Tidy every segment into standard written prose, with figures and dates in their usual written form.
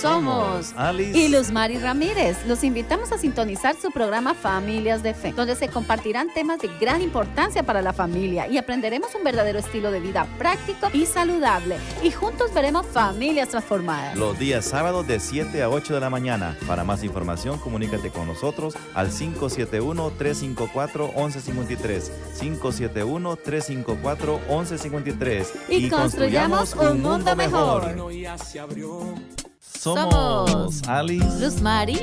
Somos Alice y Luzmari Ramírez. Los invitamos a sintonizar su programa Familias de Fe, donde se compartirán temas de gran importancia para la familia y aprenderemos un verdadero estilo de vida práctico y saludable. Y juntos veremos familias transformadas. los días sábados de 7 a 8 de la mañana. Para más información, comunícate con nosotros al 571-354-1153. 571-354-1153. Y construyamos un mundo mejor. Somos Alice, Luzmari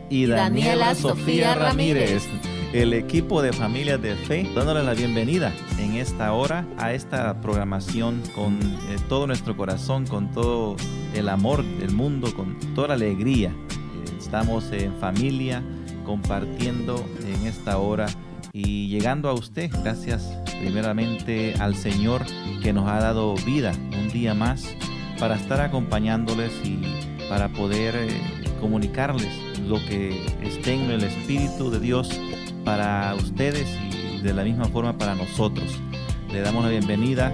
y Daniela Sofía Ramírez. El equipo de Familias de Fe, dándoles la bienvenida en esta hora a esta programación con todo nuestro corazón, con todo el amor del mundo, con toda la alegría. Estamos en familia, compartiendo en esta hora y llegando a usted, gracias primeramente al Señor que nos ha dado vida un día más para estar acompañándoles y para poder comunicarles lo que esté en el Espíritu de Dios para ustedes y de la misma forma para nosotros. Le damos la bienvenida,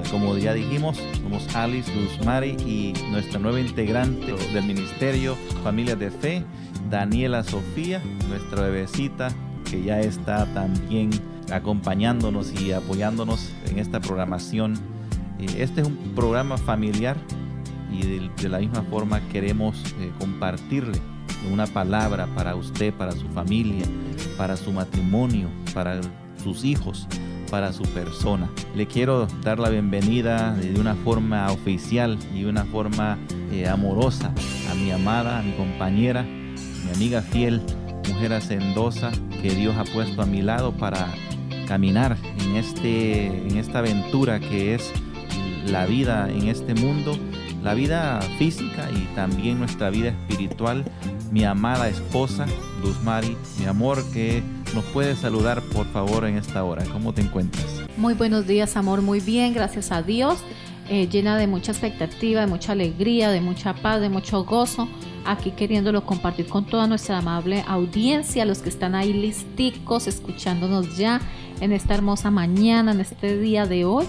como ya dijimos, somos Alice, Luzmari y nuestra nueva integrante del Ministerio Familias de Fe, Daniela Sofía, nuestra bebecita que ya está también acompañándonos y apoyándonos en esta programación. Este es un programa familiar y de la misma forma queremos compartirle una palabra para usted, para su familia, para su matrimonio, para sus hijos, para su persona. Le quiero dar la bienvenida de una forma oficial y una forma amorosa a mi amada, a mi compañera, mi amiga fiel, mujer hacendosa que Dios ha puesto a mi lado para caminar en esta aventura que es la vida en este mundo, la vida física y también nuestra vida espiritual. Mi amada esposa, Luzmari, mi amor, que nos puede saludar por favor en esta hora. ¿Cómo te encuentras? Muy buenos días, amor, muy bien, gracias a Dios, llena de mucha expectativa, de mucha alegría, de mucha paz, de mucho gozo, aquí queriéndolo compartir con toda nuestra amable audiencia, los que están ahí listicos, escuchándonos ya en esta hermosa mañana, en este día de hoy,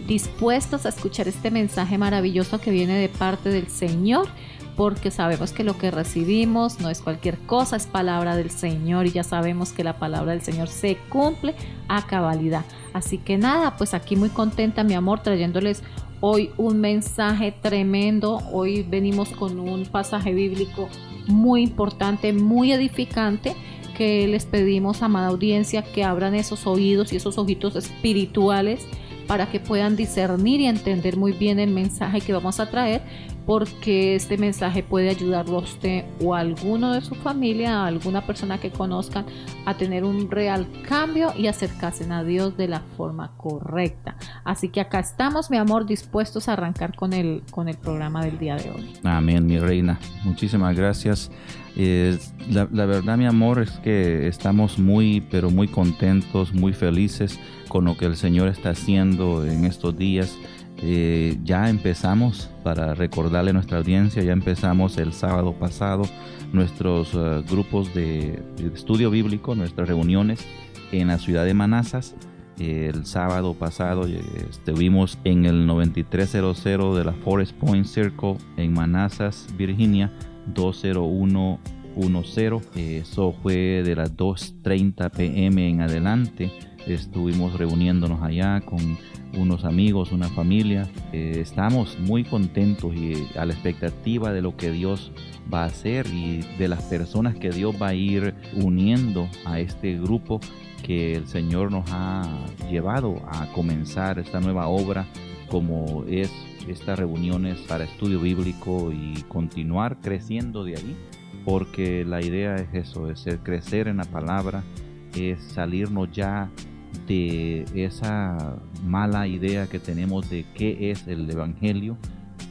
dispuestos a escuchar este mensaje maravilloso que viene de parte del Señor, porque sabemos que lo que recibimos no es cualquier cosa, es palabra del Señor y ya sabemos que la palabra del Señor se cumple a cabalidad. Así que nada, pues aquí muy contenta, mi amor, trayéndoles hoy un mensaje tremendo. Hoy venimos con un pasaje bíblico muy importante, muy edificante, que les pedimos, amada audiencia, que abran esos oídos y esos ojitos espirituales para que puedan discernir y entender muy bien el mensaje que vamos a traer, porque este mensaje puede ayudarlo a usted o a alguno de su familia, a alguna persona que conozcan, a tener un real cambio y acercarse a Dios de la forma correcta. Así que acá estamos, mi amor, dispuestos a arrancar con el programa del día de hoy. Amén, mi reina. Muchísimas gracias. La verdad, mi amor, es que estamos muy, pero muy contentos, muy felices con lo que el Señor está haciendo en estos días. Ya empezamos, para recordarle a nuestra audiencia, ya empezamos el sábado pasado nuestros grupos de estudio bíblico, nuestras reuniones en la ciudad de Manassas. El sábado pasado estuvimos en el 9300 de la Forest Point Circle en Manassas, Virginia, 20110. Eso fue de las 2:30 p.m. en adelante. Estuvimos reuniéndonos allá con unos amigos, una familia. Estamos muy contentos y a la expectativa de lo que Dios va a hacer y de las personas que Dios va a ir uniendo a este grupo que el Señor nos ha llevado a comenzar esta nueva obra, como es estas reuniones para estudio bíblico, y continuar creciendo de ahí, porque la idea es eso, es crecer en la palabra, es salirnos ya de esa mala idea que tenemos de qué es el Evangelio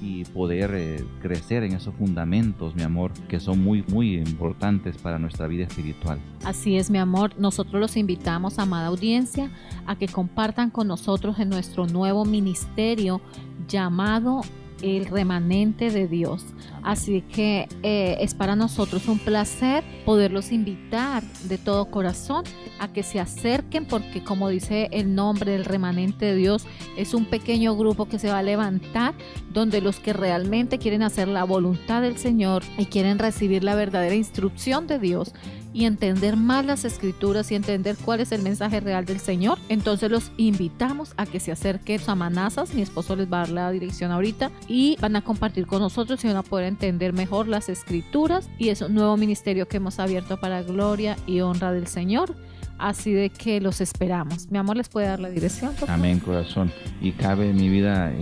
y poder crecer en esos fundamentos, mi amor, que son muy, muy importantes para nuestra vida espiritual. Así es, mi amor. Nosotros los invitamos, amada audiencia, a que compartan con nosotros en nuestro nuevo ministerio llamado el remanente de Dios. Así que es para nosotros un placer poderlos invitar de todo corazón a que se acerquen, porque como dice el nombre del remanente de Dios, es un pequeño grupo que se va a levantar, donde los que realmente quieren hacer la voluntad del Señor y quieren recibir la verdadera instrucción de Dios y entender más las escrituras y entender cuál es el mensaje real del Señor, entonces los invitamos a que se acerquen a Manazas. Mi esposo les va a dar la dirección ahorita y van a compartir con nosotros y van a poder entender mejor las escrituras, y es un nuevo ministerio que hemos abierto para gloria y honra del Señor. Así de que los esperamos. Mi amor, ¿les puede dar la dirección, por favor? Amén, corazón. Y cabe en mi vida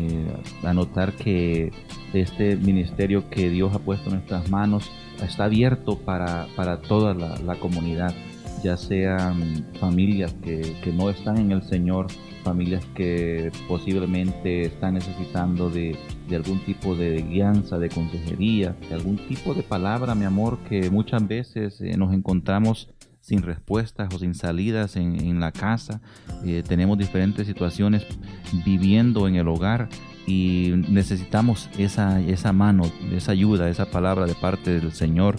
anotar que este ministerio que Dios ha puesto en nuestras manos está abierto para toda la comunidad, ya sean familias que no están en el Señor, familias que posiblemente están necesitando de algún tipo de guianza, de consejería, de algún tipo de palabra, mi amor, que muchas veces nos encontramos sin respuestas o sin salidas en la casa. Tenemos diferentes situaciones viviendo en el hogar y necesitamos esa mano, esa ayuda, esa palabra de parte del Señor.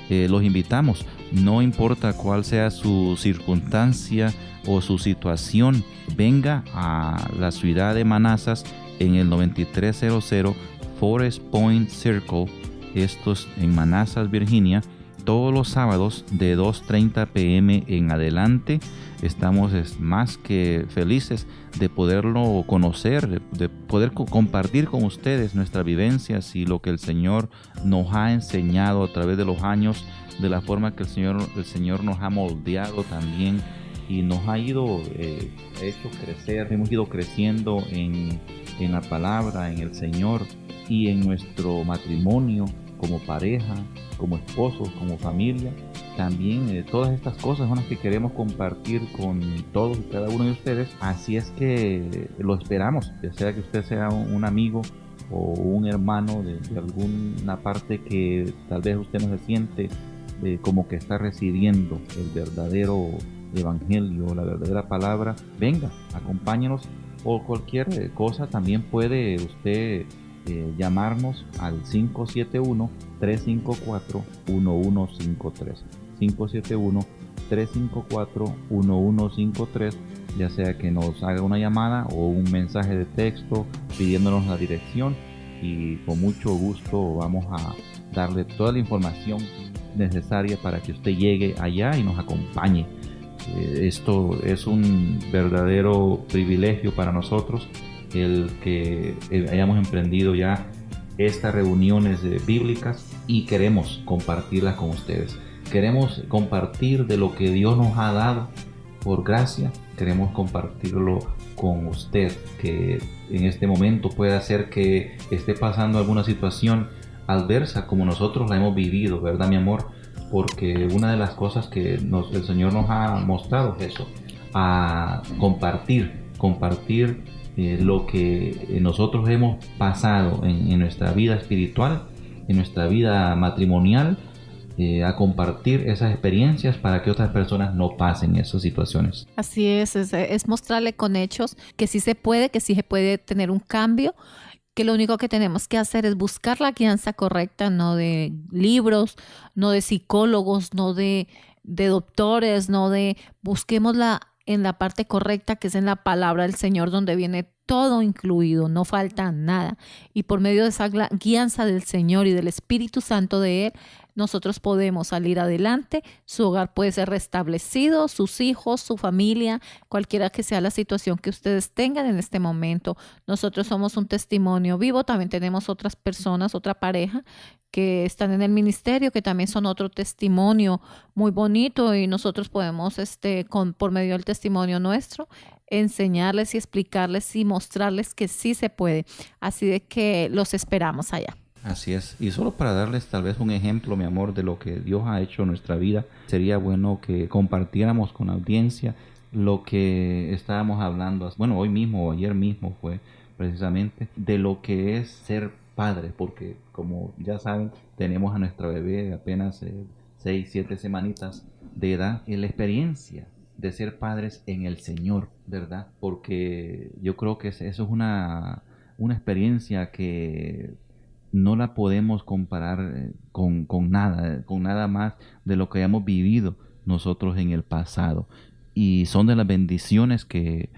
Los invitamos, no importa cuál sea su circunstancia o su situación, venga a la ciudad de Manazas en el 9300 Forest Point Circle, esto es en Manazas, Virginia, todos los sábados de 2:30 p.m. en adelante. Estamos más que felices de poderlo conocer, de poder compartir con ustedes nuestras vivencias y lo que el Señor nos ha enseñado a través de los años, de la forma que el Señor nos ha moldeado también y nos ha ido hecho crecer. Hemos ido creciendo en la palabra, en el Señor y en nuestro matrimonio, como pareja, como esposos, como familia. También todas estas cosas son las que queremos compartir con todos y cada uno de ustedes. Así es que lo esperamos, ya sea que usted sea un amigo o un hermano de alguna parte que tal vez usted no se siente como que está recibiendo el verdadero evangelio, la verdadera palabra. Venga, acompáñenos, o cualquier cosa también puede usted llamarnos al 571-354-1153. 571-354-1153, ya sea que nos haga una llamada o un mensaje de texto pidiéndonos la dirección, y con mucho gusto vamos a darle toda la información necesaria para que usted llegue allá y nos acompañe. Esto es un verdadero privilegio para nosotros, el que hayamos emprendido ya estas reuniones bíblicas, y queremos compartirlas con ustedes. Queremos compartir de lo que Dios nos ha dado por gracia. Queremos compartirlo con usted, que en este momento puede hacer que esté pasando alguna situación adversa como nosotros la hemos vivido, ¿verdad, mi amor? Porque una de las cosas que el Señor nos ha mostrado es eso, a compartir lo que nosotros hemos pasado en nuestra vida espiritual, en nuestra vida matrimonial, a compartir esas experiencias para que otras personas no pasen esas situaciones. Así es mostrarle con hechos que sí se puede tener un cambio, que lo único que tenemos que hacer es buscar la guianza correcta, no de libros, no de psicólogos, no de doctores, busquémosla en la parte correcta, que es en la palabra del Señor, donde viene todo incluido, no falta nada. Y por medio de esa guianza del Señor y del Espíritu Santo de Él, nosotros podemos salir adelante. Su hogar puede ser restablecido, sus hijos, su familia, cualquiera que sea la situación que ustedes tengan en este momento. Nosotros somos un testimonio vivo. También tenemos otras personas, otra pareja que están en el ministerio, que también son otro testimonio muy bonito, y nosotros podemos, por medio del testimonio nuestro, enseñarles y explicarles y mostrarles que sí se puede. Así de que los esperamos allá. Así es. Y solo para darles tal vez un ejemplo, mi amor, de lo que Dios ha hecho en nuestra vida, sería bueno que compartiéramos con la audiencia lo que estábamos hablando, bueno, hoy mismo o ayer mismo fue precisamente, de lo que es ser padre, porque como ya saben, tenemos a nuestra bebé de apenas 6-7 semanitas de edad, y la experiencia de ser padres en el Señor, ¿verdad? Porque yo creo que eso es una una experiencia que no la podemos comparar con nada más de lo que hayamos vivido nosotros en el pasado. Y son de las bendiciones que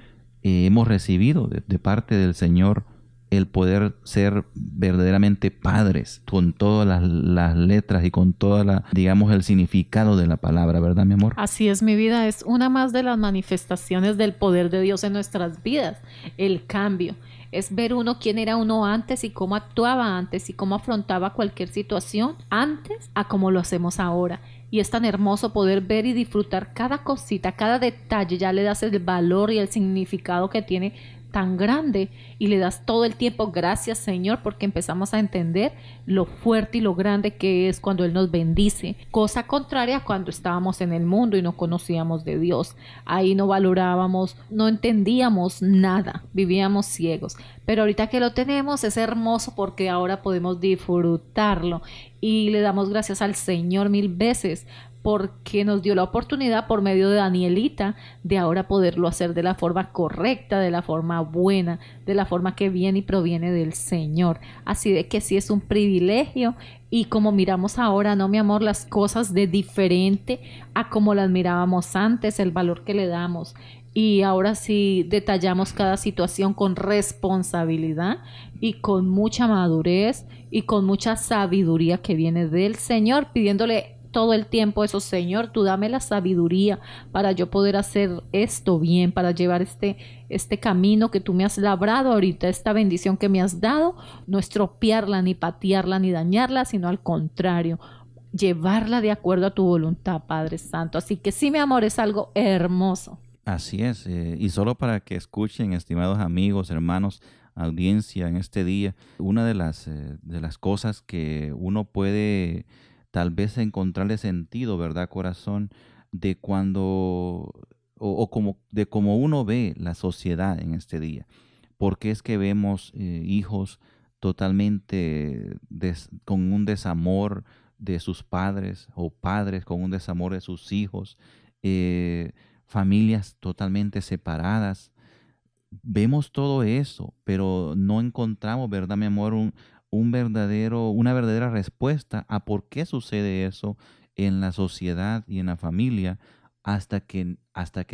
hemos recibido de parte del Señor, el poder ser verdaderamente padres con todas las letras y con digamos, el significado de la palabra, ¿verdad, mi amor? Así es, mi vida, es una más de las manifestaciones del poder de Dios en nuestras vidas, el cambio. Es ver uno quién era uno antes y cómo actuaba antes y cómo afrontaba cualquier situación antes a cómo lo hacemos ahora. Y es tan hermoso poder ver y disfrutar cada cosita, cada detalle, ya le das el valor y el significado que tiene tan grande y le das todo el tiempo gracias, Señor, porque empezamos a entender lo fuerte y lo grande que es cuando Él nos bendice, cosa contraria a cuando estábamos en el mundo y no conocíamos de Dios. Ahí no valorábamos, no entendíamos nada, vivíamos ciegos, pero ahorita que lo tenemos es hermoso porque ahora podemos disfrutarlo y le damos gracias al Señor 1000 veces porque nos dio la oportunidad por medio de Danielita de ahora poderlo hacer de la forma correcta, de la forma buena, de la forma que viene y proviene del Señor. Así de que sí es un privilegio y como miramos ahora, ¿no, mi amor? Las cosas de diferente a como las mirábamos antes, el valor que le damos. Y ahora sí detallamos cada situación con responsabilidad y con mucha madurez y con mucha sabiduría que viene del Señor, pidiéndole todo el tiempo eso, Señor, tú dame la sabiduría para yo poder hacer esto bien, para llevar este camino que tú me has labrado ahorita, esta bendición que me has dado, no estropearla, ni patearla, ni dañarla, sino al contrario, llevarla de acuerdo a tu voluntad, Padre Santo. Así que sí, mi amor, es algo hermoso. Así es, y solo para que escuchen, estimados amigos, hermanos, audiencia en este día, una de las cosas que uno puede tal vez encontrarle sentido, ¿verdad, corazón? De cuando, de cómo uno ve la sociedad en este día. Porque es que vemos hijos totalmente con un desamor de sus padres, o padres con un desamor de sus hijos, familias totalmente separadas. Vemos todo eso, pero no encontramos, ¿verdad, mi amor? Una verdadera respuesta a por qué sucede eso en la sociedad y en la familia hasta que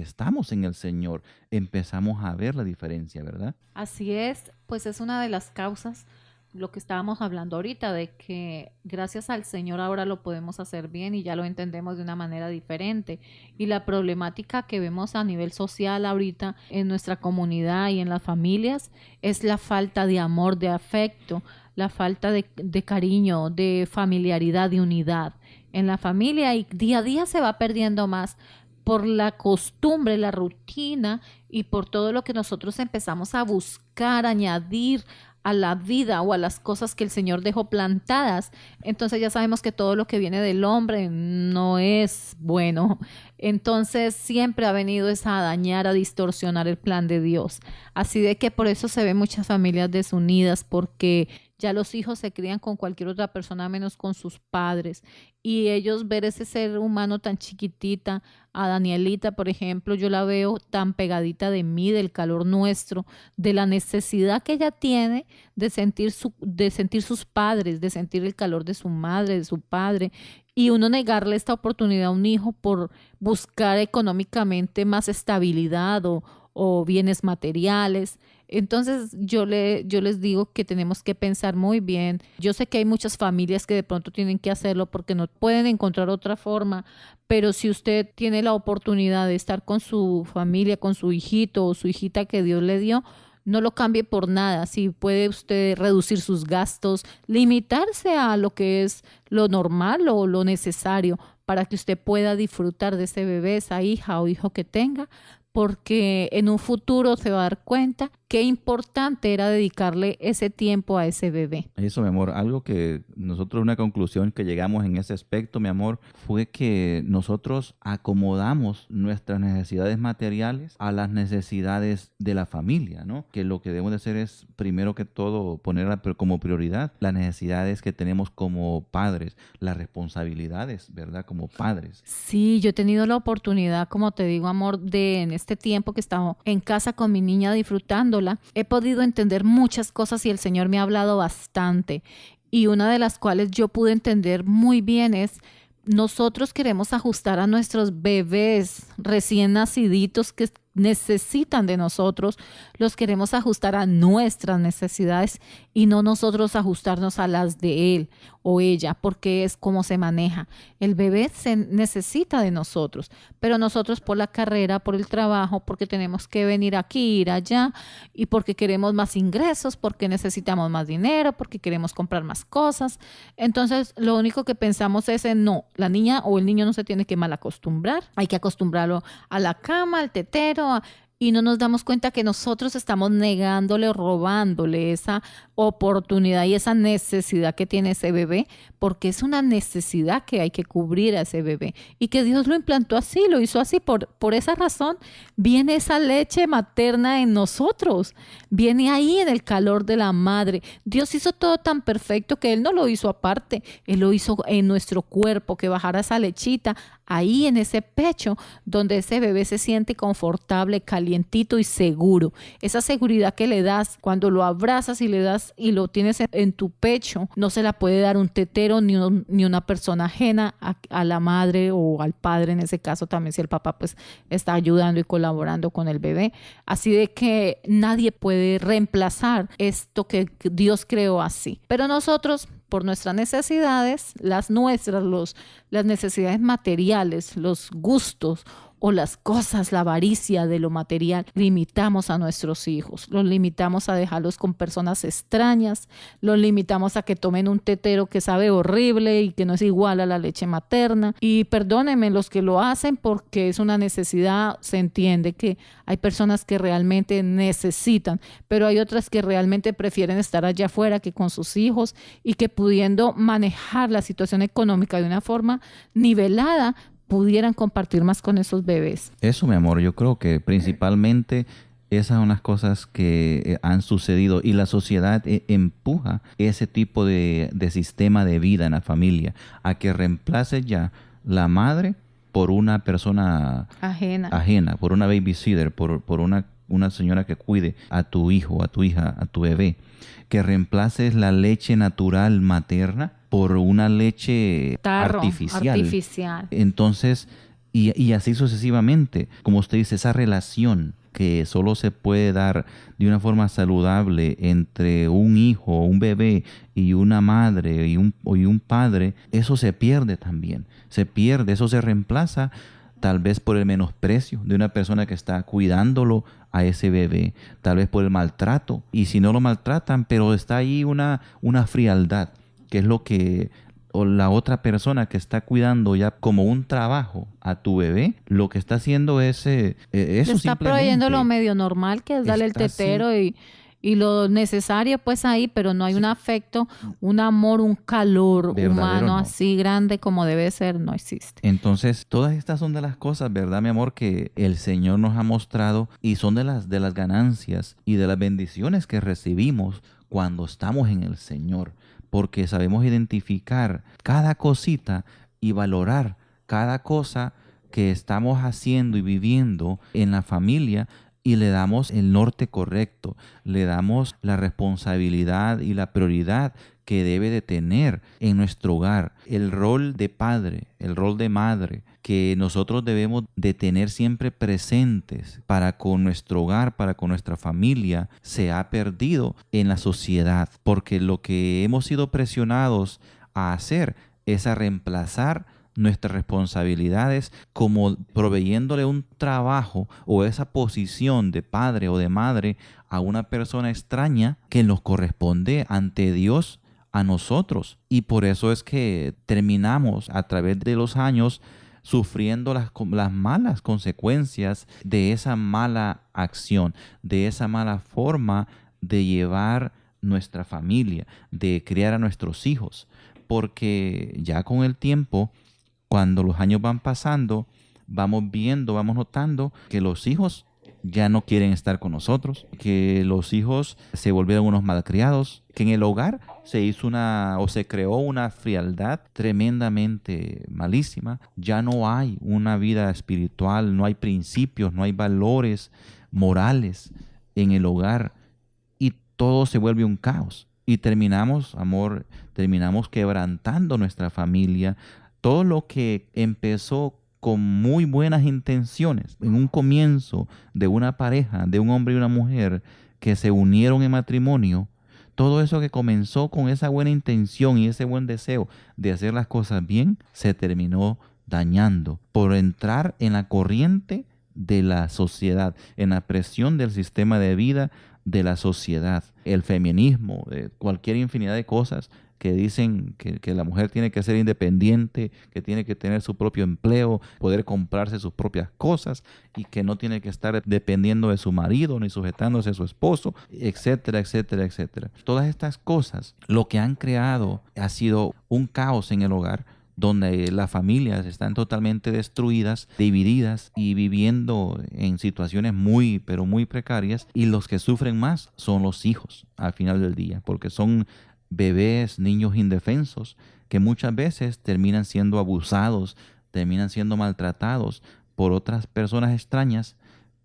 estamos en el Señor, empezamos a ver la diferencia, ¿verdad? Así es, pues es una de las causas, lo que estábamos hablando ahorita, de que gracias al Señor ahora lo podemos hacer bien y ya lo entendemos de una manera diferente. Y la problemática que vemos a nivel social ahorita en nuestra comunidad y en las familias es la falta de amor, de afecto, la falta de cariño, de familiaridad, de unidad en la familia, y día a día se va perdiendo más por la costumbre, la rutina y por todo lo que nosotros empezamos a buscar, añadir a la vida o a las cosas que el Señor dejó plantadas. Entonces ya sabemos que todo lo que viene del hombre no es bueno. Entonces siempre ha venido esa a dañar, a distorsionar el plan de Dios. Así de que por eso se ven muchas familias desunidas, porque ya los hijos se crían con cualquier otra persona menos con sus padres. Y ellos ver ese ser humano tan chiquitita, a Danielita, por ejemplo, yo la veo tan pegadita de mí, del calor nuestro, de la necesidad que ella tiene de sentir sus padres, de sentir el calor de su madre, de su padre. Y uno negarle esta oportunidad a un hijo por buscar económicamente más estabilidad o bienes materiales. Entonces yo les digo que tenemos que pensar muy bien. Yo sé que hay muchas familias que de pronto tienen que hacerlo porque no pueden encontrar otra forma, pero si usted tiene la oportunidad de estar con su familia, con su hijito o su hijita que Dios le dio, no lo cambie por nada. Si puede usted reducir sus gastos, limitarse a lo que es lo normal o lo necesario para que usted pueda disfrutar de ese bebé, esa hija o hijo que tenga, porque en un futuro se va a dar cuenta qué importante era dedicarle ese tiempo a ese bebé. Eso, mi amor, algo que nosotros, una conclusión que llegamos en ese aspecto, mi amor, fue que nosotros acomodamos nuestras necesidades materiales a las necesidades de la familia, ¿no? Que lo que debemos de hacer es, primero que todo, poner como prioridad las necesidades que tenemos como padres, las responsabilidades, ¿verdad? Como padres. Sí, yo he tenido la oportunidad, como te digo, amor, de en este tiempo que estaba en casa con mi niña disfrutando, sola, he podido entender muchas cosas y el Señor me ha hablado bastante. Y una de las cuales yo pude entender muy bien es: nosotros queremos ajustar a nuestros bebés recién naciditos que necesitan de nosotros, los queremos ajustar a nuestras necesidades y no nosotros ajustarnos a las de él o ella, porque es como se maneja. El bebé se necesita de nosotros, pero nosotros por la carrera, por el trabajo, porque tenemos que venir aquí, ir allá, y porque queremos más ingresos, porque necesitamos más dinero, porque queremos comprar más cosas. Entonces, lo único que pensamos es en no, la niña o el niño no se tiene que mal acostumbrar, hay que acostumbrarlo a la cama, al tetero, y no nos damos cuenta que nosotros estamos negándole o robándole esa oportunidad y esa necesidad que tiene ese bebé, porque es una necesidad que hay que cubrir a ese bebé y que Dios lo implantó así, lo hizo así. Por esa razón viene esa leche materna en nosotros, viene ahí en el calor de la madre. Dios hizo todo tan perfecto que Él no lo hizo aparte, Él lo hizo en nuestro cuerpo, que bajara esa lechita ahí en ese pecho donde ese bebé se siente confortable, calientito y seguro. Esa seguridad que le das cuando lo abrazas y le das y lo tienes en tu pecho, no se la puede dar un tetero ni una persona ajena a la madre o al padre, en ese caso también si el papá pues está ayudando y colaborando con el bebé. Así de que nadie puede reemplazar esto que Dios creó así. Pero nosotros, por nuestras necesidades, las necesidades materiales, los gustos o las cosas, la avaricia de lo material, limitamos a nuestros hijos, los limitamos a dejarlos con personas extrañas, los limitamos a que tomen un tetero que sabe horrible y que no es igual a la leche materna. Y perdónenme los que lo hacen porque es una necesidad, se entiende que hay personas que realmente necesitan, pero hay otras que realmente prefieren estar allá afuera que con sus hijos y que pudiendo manejar la situación económica de una forma nivelada, pudieran compartir más con esos bebés. Eso, mi amor, yo creo que principalmente esas son las cosas que han sucedido y la sociedad empuja ese tipo de sistema de vida en la familia a que reemplace ya la madre por una persona ajena, por una babysitter, por una señora que cuide a tu hijo, a tu hija, a tu bebé, que reemplaces la leche natural materna por una leche artificial. Entonces, y así sucesivamente, como usted dice, esa relación que solo se puede dar de una forma saludable entre un hijo, un bebé y una madre y un padre, eso se pierde también. Se pierde, eso se reemplaza tal vez por el menosprecio de una persona que está cuidándolo a ese bebé, tal vez por el maltrato, y si no lo maltratan, pero está ahí una frialdad, que es lo que o la otra persona que está cuidando ya como un trabajo a tu bebé, lo que está haciendo es eso simplemente. Está proveyendo lo medio normal, que es darle el tetero y lo necesario pues ahí, pero no hay un afecto, un amor, un calor verdadero, humano no. así grande como debe ser, no existe. Entonces, todas estas son de las cosas, ¿verdad, mi amor? Que el Señor nos ha mostrado y son de las ganancias y de las bendiciones que recibimos cuando estamos en el Señor, porque sabemos identificar cada cosita y valorar cada cosa que estamos haciendo y viviendo en la familia, y le damos el norte correcto, le damos la responsabilidad y la prioridad que debe de tener en nuestro hogar. El rol de padre, el rol de madre, que nosotros debemos de tener siempre presentes para con nuestro hogar, para con nuestra familia, se ha perdido en la sociedad, porque lo que hemos sido presionados a hacer es a reemplazar nuestras responsabilidades como proveyéndole un trabajo o esa posición de padre o de madre a una persona extraña que nos corresponde ante Dios a nosotros. Y por eso es que terminamos a través de los años sufriendo las malas consecuencias de esa mala acción, de esa mala forma de llevar nuestra familia, de criar a nuestros hijos, porque ya con el tiempo, cuando los años van pasando, vamos viendo, vamos notando que los hijos ya no quieren estar con nosotros, que los hijos se volvieron unos malcriados, que en el hogar se creó una frialdad tremendamente malísima. Ya no hay una vida espiritual, no hay principios, no hay valores morales en el hogar. todo se vuelve un caos. Y terminamos quebrantando nuestra familia. Todo lo que empezó con muy buenas intenciones, en un comienzo de una pareja, de un hombre y una mujer que se unieron en matrimonio, todo eso que comenzó con esa buena intención y ese buen deseo de hacer las cosas bien, se terminó dañando por entrar en la corriente de la sociedad, en la presión del sistema de vida de la sociedad, el feminismo, cualquier infinidad de cosas que dicen que la mujer tiene que ser independiente, que tiene que tener su propio empleo, poder comprarse sus propias cosas y que no tiene que estar dependiendo de su marido ni sujetándose a su esposo, etcétera, etcétera, etcétera. Todas estas cosas lo que han creado ha sido un caos en el hogar, donde las familias están totalmente destruidas, divididas y viviendo en situaciones muy, pero muy precarias, y los que sufren más son los hijos al final del día, porque son bebés, niños indefensos, que muchas veces terminan siendo abusados, terminan siendo maltratados por otras personas extrañas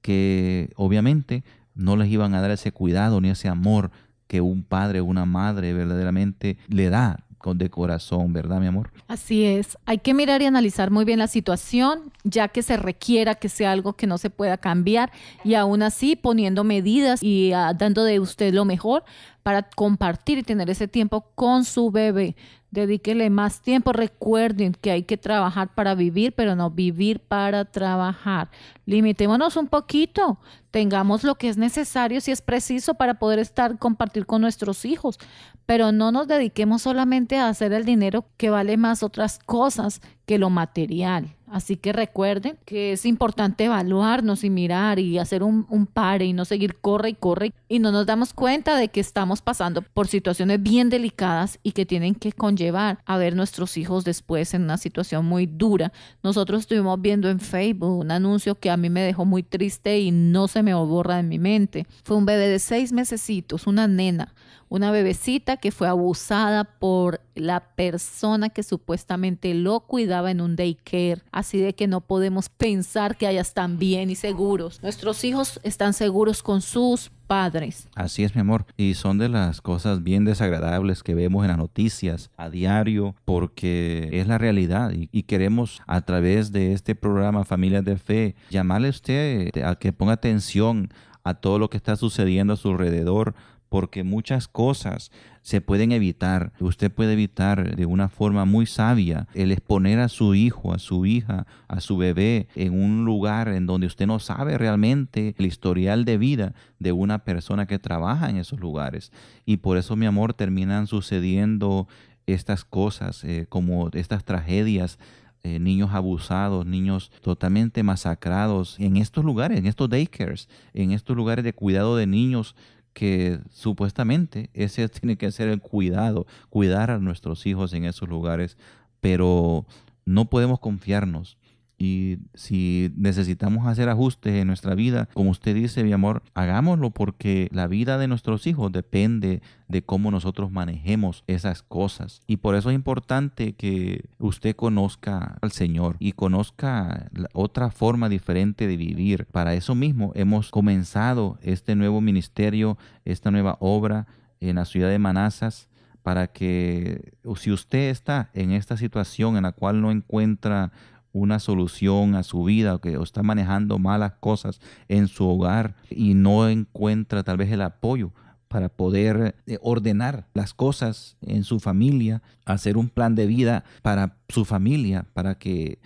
que obviamente no les iban a dar ese cuidado ni ese amor que un padre o una madre verdaderamente le da de corazón, ¿verdad, mi amor? Así es. Hay que mirar y analizar muy bien la situación, ya que se requiera que sea algo que no se pueda cambiar, y aún así poniendo medidas y dando de usted lo mejor para compartir y tener ese tiempo con su bebé. Dedíquele más tiempo. Recuerden que hay que trabajar para vivir, pero no vivir para trabajar. Limitémonos un poquito. Tengamos lo que es necesario si es preciso para poder compartir con nuestros hijos, pero no nos dediquemos solamente a hacer el dinero, que vale más otras cosas que lo material. Así que recuerden que es importante evaluarnos y mirar y hacer un pare y no seguir corre y corre, y no nos damos cuenta de que estamos pasando por situaciones bien delicadas y que tienen que conllevar a ver nuestros hijos después en una situación muy dura. Nosotros estuvimos viendo en Facebook un anuncio que a mí me dejó muy triste y no se me borra de mi mente. Fue un bebé de 6 mesecitos, una nena, una bebecita que fue abusada por la persona que supuestamente lo cuidaba en un daycare. Así de que no podemos pensar que ellas están bien y seguros. Nuestros hijos están seguros con sus padres. Así es, mi amor. Y son de las cosas bien desagradables que vemos en las noticias a diario, porque es la realidad. Y queremos, a través de este programa Familias de Fe, llamarle a usted a que ponga atención a todo lo que está sucediendo a su alrededor, porque muchas cosas se pueden evitar. Usted puede evitar de una forma muy sabia el exponer a su hijo, a su hija, a su bebé en un lugar en donde usted no sabe realmente el historial de vida de una persona que trabaja en esos lugares. Y por eso, mi amor, terminan sucediendo estas cosas, como estas tragedias, niños abusados, niños totalmente masacrados en estos lugares, en estos daycares, en estos lugares de cuidado de niños, que supuestamente ese tiene que ser el cuidado, cuidar a nuestros hijos en esos lugares, pero no podemos confiarnos. Y si necesitamos hacer ajustes en nuestra vida, como usted dice, mi amor, hagámoslo, porque la vida de nuestros hijos depende de cómo nosotros manejemos esas cosas. Y por eso es importante que usted conozca al Señor y conozca otra forma diferente de vivir. Para eso mismo hemos comenzado este nuevo ministerio, esta nueva obra en la ciudad de Manassas, para que si usted está en esta situación en la cual no encuentra una solución a su vida, o que está manejando malas cosas en su hogar y no encuentra tal vez el apoyo para poder ordenar las cosas en su familia, hacer un plan de vida para su familia, para que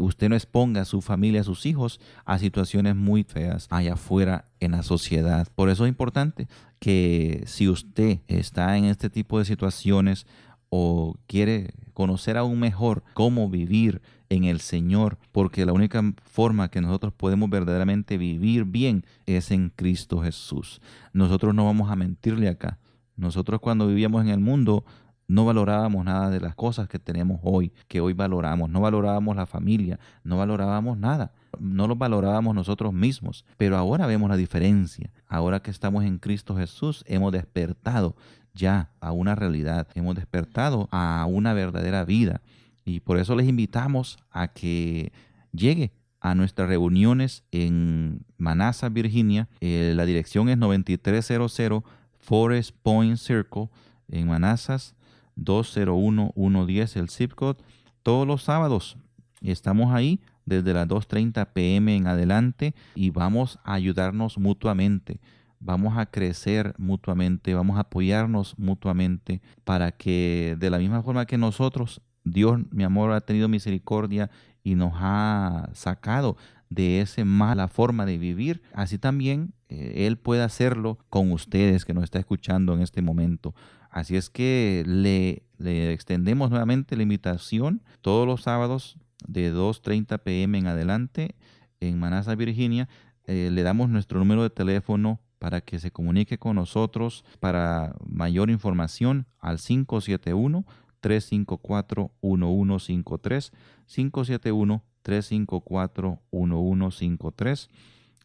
usted no exponga a su familia, a sus hijos, a situaciones muy feas allá afuera en la sociedad. Por eso es importante que si usted está en este tipo de situaciones o quiere conocer aún mejor cómo vivir en el Señor, porque la única forma que nosotros podemos verdaderamente vivir bien es en Cristo Jesús. Nosotros no vamos a mentirle acá. Nosotros, cuando vivíamos en el mundo, no valorábamos nada de las cosas que tenemos hoy, que hoy valoramos. No valorábamos la familia, no valorábamos nada. No lo valorábamos nosotros mismos. Pero ahora vemos la diferencia. Ahora que estamos en Cristo Jesús, hemos despertado ya a una realidad. Hemos despertado a una verdadera vida. Y por eso les invitamos a que llegue a nuestras reuniones en Manassas, Virginia. La dirección es 9300 Forest Point Circle en Manassas, 20110 el zip code. Todos los sábados estamos ahí desde las 2:30 p.m. en adelante y vamos a ayudarnos mutuamente. Vamos a crecer mutuamente, vamos a apoyarnos mutuamente para que de la misma forma que nosotros, Dios, mi amor, ha tenido misericordia y nos ha sacado de esa mala forma de vivir, así también Él puede hacerlo con ustedes que nos está escuchando en este momento. Así es que le extendemos nuevamente la invitación todos los sábados de 2:30 p.m. en adelante en Manassas, Virginia. Le damos nuestro número de teléfono para que se comunique con nosotros para mayor información al 571-354-1153, 571-354-1153.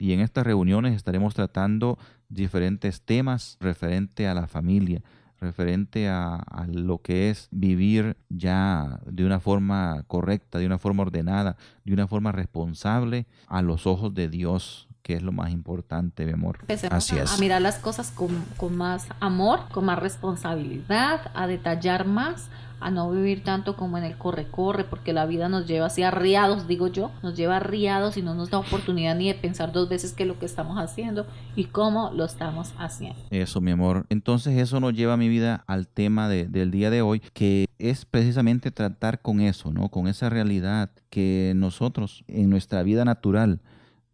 Y en estas reuniones estaremos tratando diferentes temas referente a la familia, referente a lo que es vivir ya de una forma correcta, de una forma ordenada, de una forma responsable a los ojos de Dios, que es lo más importante, mi amor. Empecemos Así es. a mirar las cosas con más amor, con más responsabilidad, a detallar más, a no vivir tanto como en el corre-corre, porque la vida nos lleva así arriados, digo yo, nos lleva arriados y no nos da oportunidad ni de pensar dos veces qué es lo que estamos haciendo y cómo lo estamos haciendo. Eso, mi amor. Entonces eso nos lleva, mi vida, al tema del día de hoy, que es precisamente tratar con eso, ¿no? Con esa realidad que nosotros en nuestra vida natural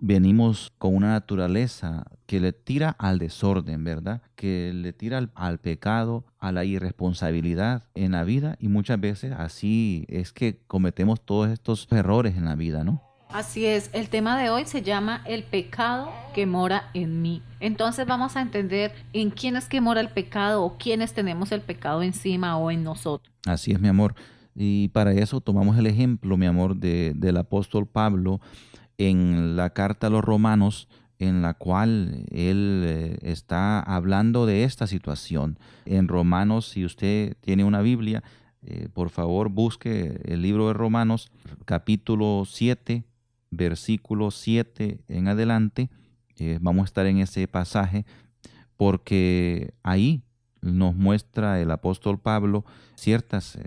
venimos con una naturaleza que le tira al desorden, ¿verdad? Que le tira al pecado, a la irresponsabilidad en la vida, y muchas veces así es que cometemos todos estos errores en la vida, ¿no? Así es, el tema de hoy se llama el pecado que mora en mí. Entonces vamos a entender en quién es que mora el pecado o quiénes tenemos el pecado encima o en nosotros. Así es, mi amor. Y para eso tomamos el ejemplo, mi amor, del apóstol Pablo en la carta a los Romanos, en la cual él está hablando de esta situación. En Romanos, si usted tiene una Biblia, por favor busque el libro de Romanos, capítulo 7, versículo 7 en adelante. Vamos a estar en ese pasaje porque ahí nos muestra el apóstol Pablo ciertas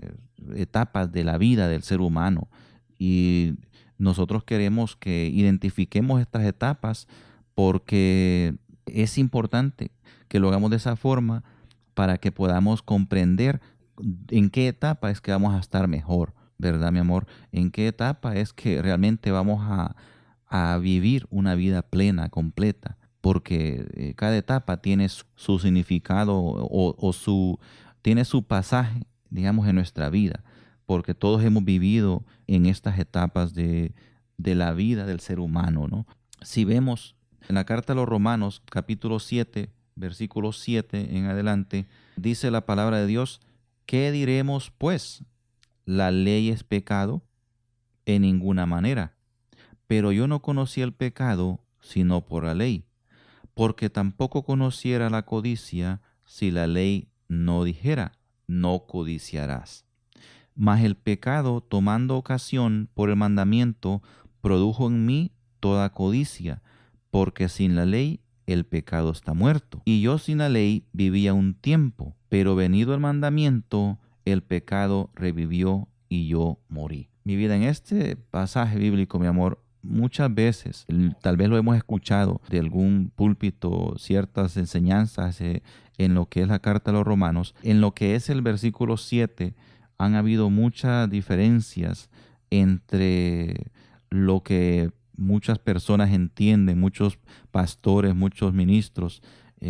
etapas de la vida del ser humano, y nosotros queremos que identifiquemos estas etapas porque es importante que lo hagamos de esa forma para que podamos comprender en qué etapa es que vamos a estar mejor, ¿verdad, mi amor? En qué etapa es que realmente vamos a vivir una vida plena, completa, porque cada etapa tiene su significado o tiene su pasaje, digamos, en nuestra vida, porque todos hemos vivido en estas etapas de la vida del ser humano, ¿no? Si vemos en la carta a los Romanos, capítulo 7, versículo 7 en adelante, dice la palabra de Dios: ¿qué diremos pues? ¿La ley es pecado? En ninguna manera. Pero yo no conocí el pecado sino por la ley, porque tampoco conociera la codicia si la ley no dijera: no codiciarás. Mas el pecado, tomando ocasión por el mandamiento, produjo en mí toda codicia, porque sin la ley el pecado está muerto. Y yo sin la ley vivía un tiempo, pero venido el mandamiento, el pecado revivió y yo morí. Mi vida, en este pasaje bíblico, mi amor, muchas veces, tal vez lo hemos escuchado de algún púlpito, ciertas enseñanzas en lo que es la carta a los Romanos, en lo que es el versículo 7, han habido muchas diferencias entre lo que muchas personas entienden, muchos pastores, muchos ministros,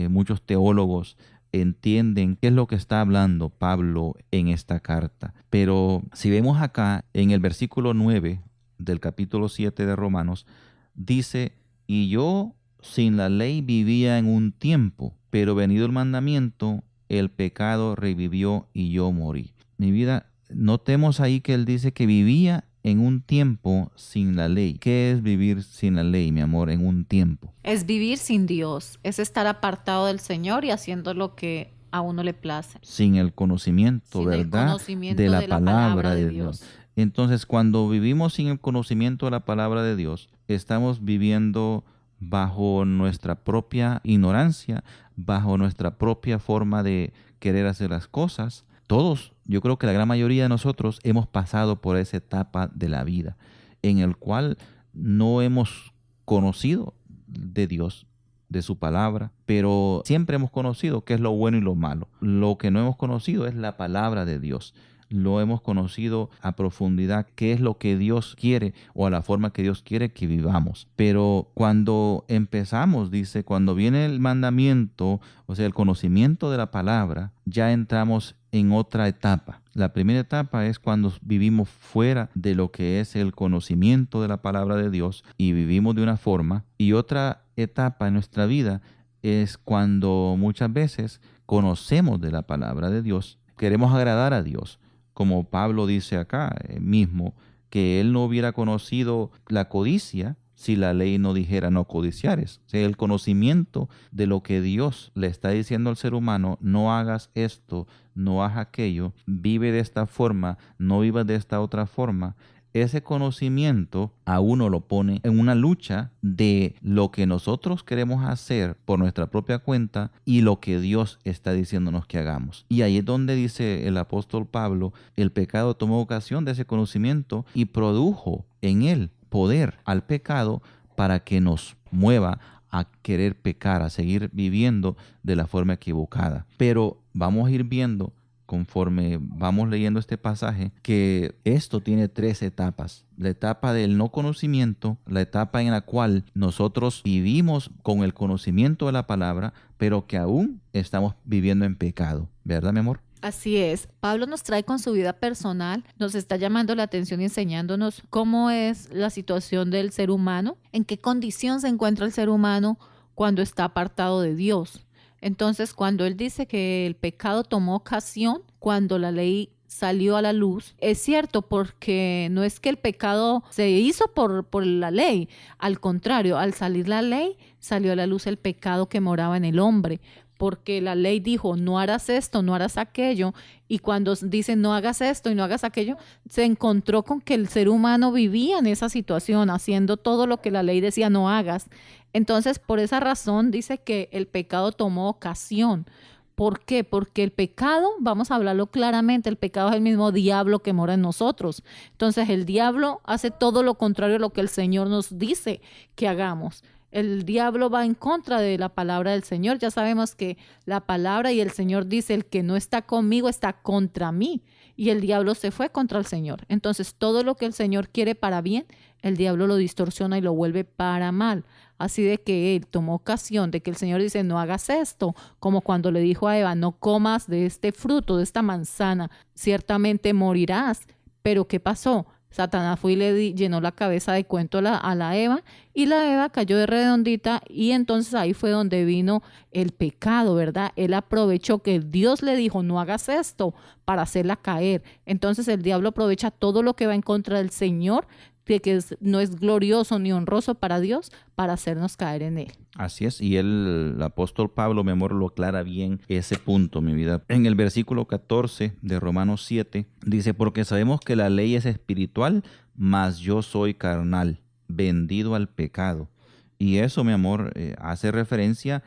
muchos teólogos entienden qué es lo que está hablando Pablo en esta carta. Pero si vemos acá en el versículo 9 del capítulo 7 de Romanos, dice: y yo sin la ley vivía en un tiempo, pero venido el mandamiento, el pecado revivió y yo morí. Mi vida, notemos ahí que él dice que vivía en un tiempo sin la ley. ¿Qué es vivir sin la ley, mi amor, en un tiempo? Es vivir sin Dios, es estar apartado del Señor y haciendo lo que a uno le place. Sin el conocimiento, Sin el ¿verdad? conocimiento de la palabra de Dios. Entonces, cuando vivimos sin el conocimiento de la palabra de Dios, estamos viviendo bajo nuestra propia ignorancia, bajo nuestra propia forma de querer hacer las cosas. Todos, yo creo que la gran mayoría de nosotros hemos pasado por esa etapa de la vida en el cual no hemos conocido de Dios, de su palabra, pero siempre hemos conocido qué es lo bueno y lo malo. Lo que no hemos conocido es la palabra de Dios. Lo hemos conocido a profundidad, qué es lo que Dios quiere o a la forma que Dios quiere que vivamos. Pero cuando empezamos, dice, cuando viene el mandamiento, o sea, el conocimiento de la palabra, ya entramos en otra etapa. La primera etapa es cuando vivimos fuera de lo que es el conocimiento de la palabra de Dios y vivimos de una forma. Y otra etapa en nuestra vida es cuando muchas veces conocemos de la palabra de Dios, queremos agradar a Dios. Como Pablo dice acá mismo, que él no hubiera conocido la codicia si la ley no dijera no codiciares. O sea, el conocimiento de lo que Dios le está diciendo al ser humano, no hagas esto, no hagas aquello, vive de esta forma, no vivas de esta otra forma. Ese conocimiento a uno lo pone en una lucha de lo que nosotros queremos hacer por nuestra propia cuenta y lo que Dios está diciéndonos que hagamos. Y ahí es donde dice el apóstol Pablo, el pecado tomó ocasión de ese conocimiento y produjo en él poder al pecado para que nos mueva a querer pecar, a seguir viviendo de la forma equivocada. Pero vamos a ir viendo, conforme vamos leyendo este pasaje, que esto tiene tres etapas. La etapa del no conocimiento, la etapa en la cual nosotros vivimos con el conocimiento de la palabra, pero que aún estamos viviendo en pecado. ¿Verdad, mi amor? Así es. Pablo nos trae con su vida personal, nos está llamando la atención y enseñándonos cómo es la situación del ser humano, en qué condición se encuentra el ser humano cuando está apartado de Dios. Entonces, cuando él dice que el pecado tomó ocasión cuando la ley salió a la luz, es cierto, porque no es que el pecado se hizo por la ley. Al contrario, al salir la ley, salió a la luz el pecado que moraba en el hombre. Porque la ley dijo, no harás esto, no harás aquello, y cuando dice no hagas esto y no hagas aquello, se encontró con que el ser humano vivía en esa situación, haciendo todo lo que la ley decía no hagas. Entonces, por esa razón dice que el pecado tomó ocasión. ¿Por qué? Porque el pecado, vamos a hablarlo claramente, el pecado es el mismo diablo que mora en nosotros. Entonces, el diablo hace todo lo contrario a lo que el Señor nos dice que hagamos. El diablo va en contra de la palabra del Señor. Ya sabemos que la palabra y el Señor dice, el que no está conmigo está contra mí. Y el diablo se fue contra el Señor. Entonces, todo lo que el Señor quiere para bien, el diablo lo distorsiona y lo vuelve para mal. Así de que él tomó ocasión de que el Señor dice, no hagas esto, como cuando le dijo a Eva, no comas de este fruto, de esta manzana, ciertamente morirás. Pero ¿qué pasó? Satanás fue y le llenó la cabeza de cuento a la Eva, y la Eva cayó de redondita, y entonces ahí fue donde vino el pecado, ¿verdad? Él aprovechó que Dios le dijo, no hagas esto, para hacerla caer. Entonces el diablo aprovecha todo lo que va en contra del Señor, que no es glorioso ni honroso para Dios, para hacernos caer en él. Así es, y el apóstol Pablo, mi amor, lo aclara bien ese punto, mi vida. En el versículo 14 de Romanos 7, dice, porque sabemos que la ley es espiritual, mas yo soy carnal, vendido al pecado. Y eso, mi amor, hace referencia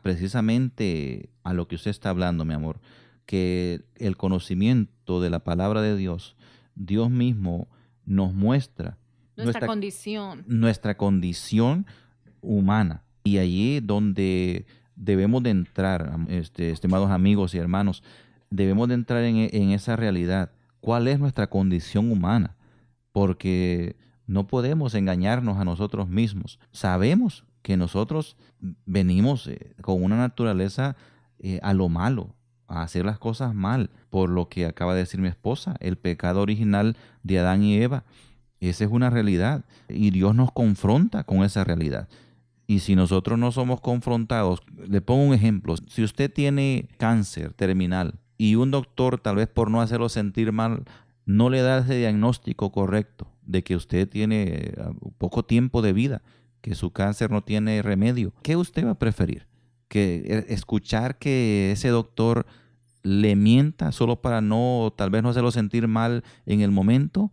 precisamente a lo que usted está hablando, mi amor, que el conocimiento de la palabra de Dios, Dios mismo nos muestra nuestra condición humana. Y allí donde debemos de entrar, estimados amigos y hermanos, debemos de entrar en esa realidad. ¿Cuál es nuestra condición humana? Porque no podemos engañarnos a nosotros mismos. Sabemos que nosotros venimos con una naturaleza a lo malo, a hacer las cosas mal, por lo que acaba de decir mi esposa, el pecado original de Adán y Eva. Esa es una realidad y Dios nos confronta con esa realidad. Y si nosotros no somos confrontados, le pongo un ejemplo, si usted tiene cáncer terminal y un doctor, tal vez por no hacerlo sentir mal, no le da ese diagnóstico correcto de que usted tiene poco tiempo de vida, que su cáncer no tiene remedio, ¿qué usted va a preferir? ¿Que escuchar que ese doctor le mienta solo para tal vez no hacerlo sentir mal en el momento?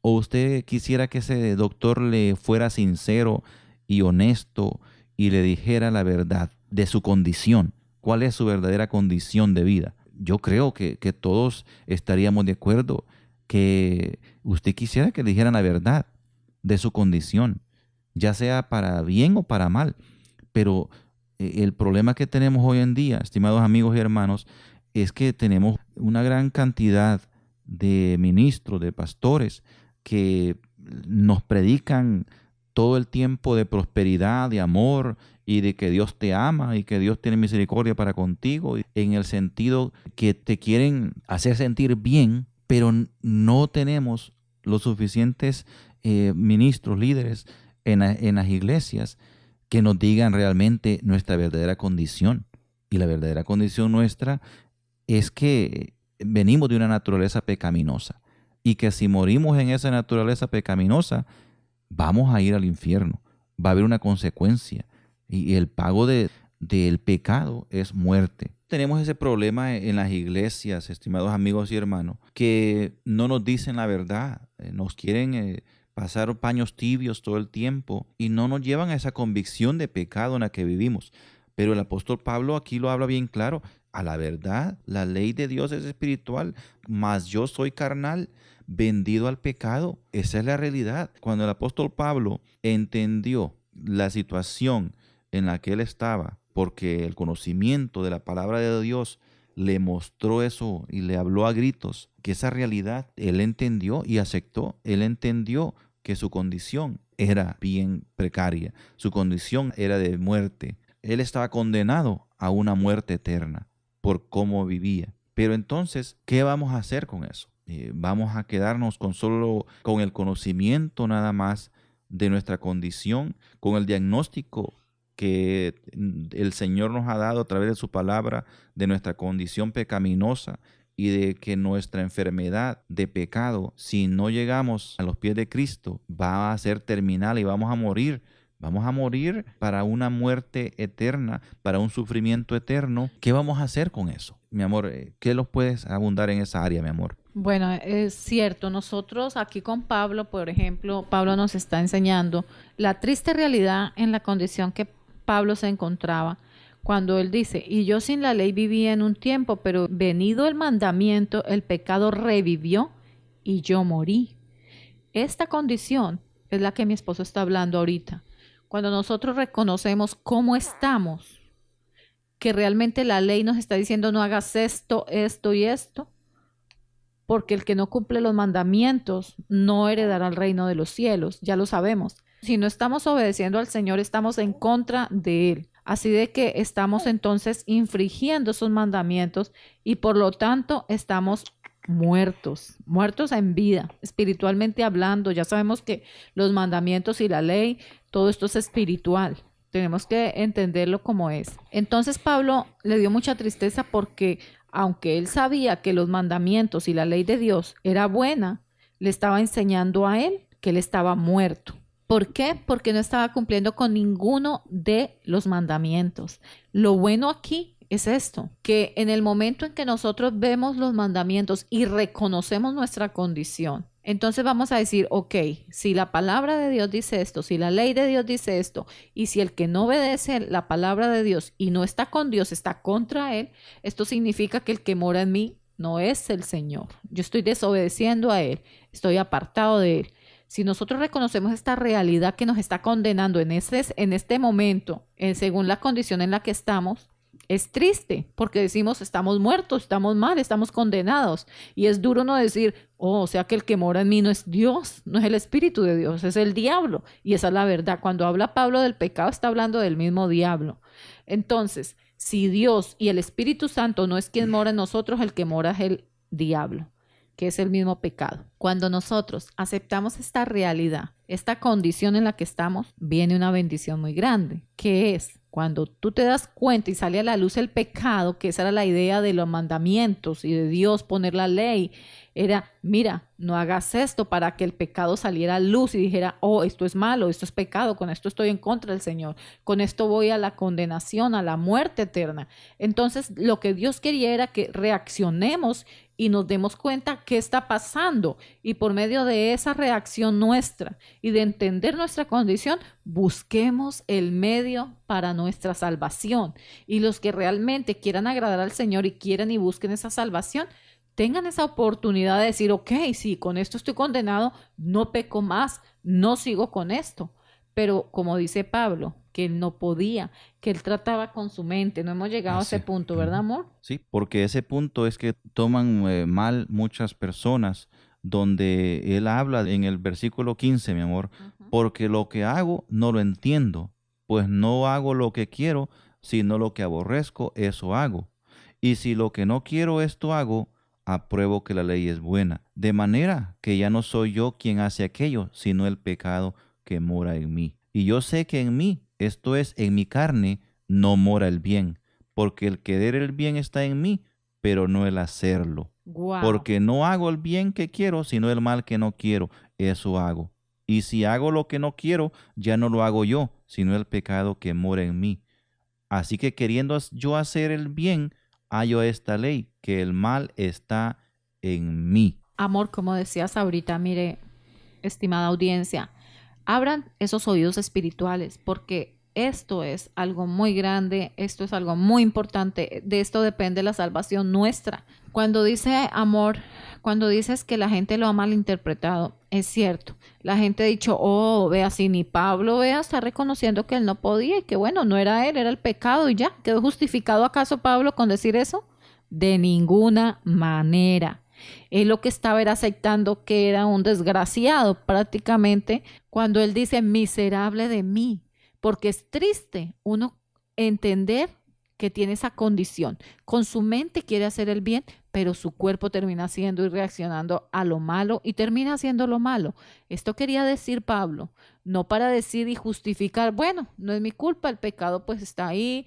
¿O usted quisiera que ese doctor le fuera sincero y honesto y le dijera la verdad? de su condición. ¿Cuál es su verdadera condición de vida? Yo creo que todos estaríamos de acuerdo que usted quisiera que le dijeran la verdad de su condición, ya sea para bien o para mal. Pero el problema que tenemos hoy en día, estimados amigos y hermanos, es que tenemos una gran cantidad de ministros, de pastores, que nos predican todo el tiempo de prosperidad, de amor y de que Dios te ama y que Dios tiene misericordia para contigo, en el sentido que te quieren hacer sentir bien, pero no tenemos los suficientes ministros, líderes en las iglesias que nos digan realmente nuestra verdadera condición. Y la verdadera condición nuestra es que venimos de una naturaleza pecaminosa y que si morimos en esa naturaleza pecaminosa, vamos a ir al infierno. Va a haber una consecuencia y el pago del pecado es muerte. Tenemos ese problema en las iglesias, estimados amigos y hermanos, que no nos dicen la verdad, nos quieren pasar paños tibios todo el tiempo y no nos llevan a esa convicción de pecado en la que vivimos. Pero el apóstol Pablo aquí lo habla bien claro. A la verdad, la ley de Dios es espiritual, mas yo soy carnal, vendido al pecado. Esa es la realidad. Cuando el apóstol Pablo entendió la situación en la que él estaba, porque el conocimiento de la palabra de Dios le mostró eso y le habló a gritos, que esa realidad él entendió y aceptó. Él entendió que su condición era bien precaria, su condición era de muerte. Él estaba condenado a una muerte eterna por cómo vivía. Pero entonces, ¿qué vamos a hacer con eso? ¿Vamos a quedarnos con el conocimiento nada más de nuestra condición, con el diagnóstico que el Señor nos ha dado a través de su palabra de nuestra condición pecaminosa y de que nuestra enfermedad de pecado, si no llegamos a los pies de Cristo, va a ser terminal y vamos a morir? Vamos a morir para una muerte eterna, para un sufrimiento eterno. ¿Qué vamos a hacer con eso? Mi amor, ¿qué los puedes abundar en esa área, mi amor? Bueno, es cierto, nosotros aquí con Pablo, por ejemplo, Pablo nos está enseñando la triste realidad en la condición que Pablo se encontraba cuando él dice, y yo sin la ley vivía en un tiempo, pero venido el mandamiento, el pecado revivió y yo morí. Esta condición es la que mi esposo está hablando ahorita. Cuando nosotros reconocemos cómo estamos, que realmente la ley nos está diciendo no hagas esto, esto y esto, porque el que no cumple los mandamientos no heredará el reino de los cielos, ya lo sabemos. Si no estamos obedeciendo al Señor, estamos en contra de Él. Así de que estamos entonces infringiendo esos mandamientos y por lo tanto estamos muertos en vida, espiritualmente hablando. Ya sabemos que los mandamientos y la ley, todo esto es espiritual. Tenemos que entenderlo como es. Entonces Pablo le dio mucha tristeza porque aunque él sabía que los mandamientos y la ley de Dios era buena, le estaba enseñando a él que él estaba muerto. ¿Por qué? Porque no estaba cumpliendo con ninguno de los mandamientos. Lo bueno aquí es esto, que en el momento en que nosotros vemos los mandamientos y reconocemos nuestra condición, entonces vamos a decir, ok, si la palabra de Dios dice esto, si la ley de Dios dice esto, y si el que no obedece la palabra de Dios y no está con Dios, está contra Él, esto significa que el que mora en mí no es el Señor. Yo estoy desobedeciendo a Él, estoy apartado de Él. Si nosotros reconocemos esta realidad que nos está condenando en este momento, según la condición en la que estamos, es triste porque decimos estamos muertos, estamos mal, estamos condenados. Y es duro no decir, o sea que el que mora en mí no es Dios, no es el Espíritu de Dios, es el diablo. Y esa es la verdad. Cuando habla Pablo del pecado, está hablando del mismo diablo. Entonces, si Dios y el Espíritu Santo no es quien mora en nosotros, el que mora es el diablo, que es el mismo pecado. Cuando nosotros aceptamos esta realidad, esta condición en la que estamos, viene una bendición muy grande, que es cuando tú te das cuenta y sale a la luz el pecado, que esa era la idea de los mandamientos y de Dios poner la ley, era, mira, no hagas esto, para que el pecado saliera a luz y dijera, oh, esto es malo, esto es pecado, con esto estoy en contra del Señor, con esto voy a la condenación, a la muerte eterna. Entonces, lo que Dios quería era que reaccionemos y nos demos cuenta qué está pasando, y por medio de esa reacción nuestra y de entender nuestra condición, busquemos el medio para nuestra salvación. Y los que realmente quieran agradar al Señor y quieran y busquen esa salvación, tengan esa oportunidad de decir, ok, sí, con esto estoy condenado, no peco más, no sigo con esto. Pero como dice Pablo, que él no podía, que él trataba con su mente. No hemos llegado a ese punto, ¿verdad, amor? Sí, porque ese punto es que toman mal muchas personas, donde él habla en el versículo 15, mi amor, porque lo que hago no lo entiendo, pues no hago lo que quiero, sino lo que aborrezco, eso hago. Y si lo que no quiero, esto hago, apruebo que la ley es buena. De manera que ya no soy yo quien hace aquello, sino el pecado que mora en mí. Y yo sé que en mí, esto es, en mi carne, no mora el bien, porque el querer el bien está en mí, pero no el hacerlo. Wow. Porque no hago el bien que quiero, sino el mal que no quiero, eso hago. Y si hago lo que no quiero, ya no lo hago yo, sino el pecado que mora en mí. Así que queriendo yo hacer el bien, hallo esta ley, que el mal está en mí. Amor, como decías ahorita, mire, estimada audiencia, abran esos oídos espirituales, porque esto es algo muy grande, esto es algo muy importante, de esto depende la salvación nuestra. Cuando dice amor, cuando dices que la gente lo ha malinterpretado, es cierto. La gente ha dicho, oh, vea, si ni Pablo, vea, está reconociendo que él no podía y que bueno, no era él, era el pecado y ya. ¿Quedó justificado acaso Pablo con decir eso? De ninguna manera. Él lo que estaba era aceptando que era un desgraciado prácticamente cuando él dice miserable de mí, porque es triste uno entender que tiene esa condición. Con su mente quiere hacer el bien, pero su cuerpo termina haciendo y reaccionando a lo malo y termina haciendo lo malo. Esto quería decir Pablo, no para decir y justificar, bueno, no es mi culpa, el pecado pues está ahí,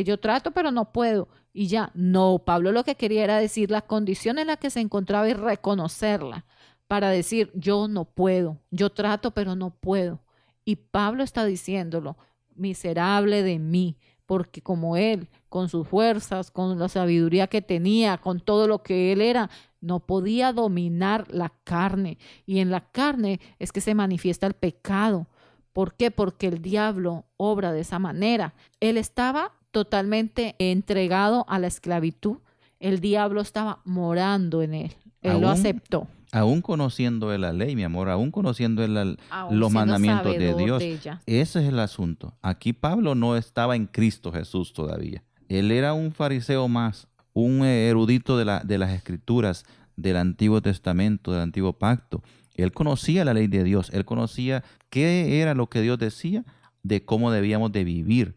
yo trato pero no puedo. Y ya, no, Pablo lo que quería era decir la condición en la que se encontraba y reconocerla para decir, yo no puedo, yo trato pero no puedo. Y Pablo está diciéndolo, miserable de mí, porque como él, con sus fuerzas, con la sabiduría que tenía, con todo lo que él era, no podía dominar la carne. Y en la carne es que se manifiesta el pecado. ¿Por qué? Porque el diablo obra de esa manera. Él estaba totalmente entregado a la esclavitud. El diablo estaba morando en él. Él lo aceptó. Aún conociendo él la ley, mi amor, aún conociendo él los mandamientos de Dios. Ese es el asunto. Aquí Pablo no estaba en Cristo Jesús todavía. Él era un fariseo más, un erudito de las Escrituras, del Antiguo Testamento, del Antiguo Pacto. Él conocía la ley de Dios. Él conocía qué era lo que Dios decía de cómo debíamos de vivir.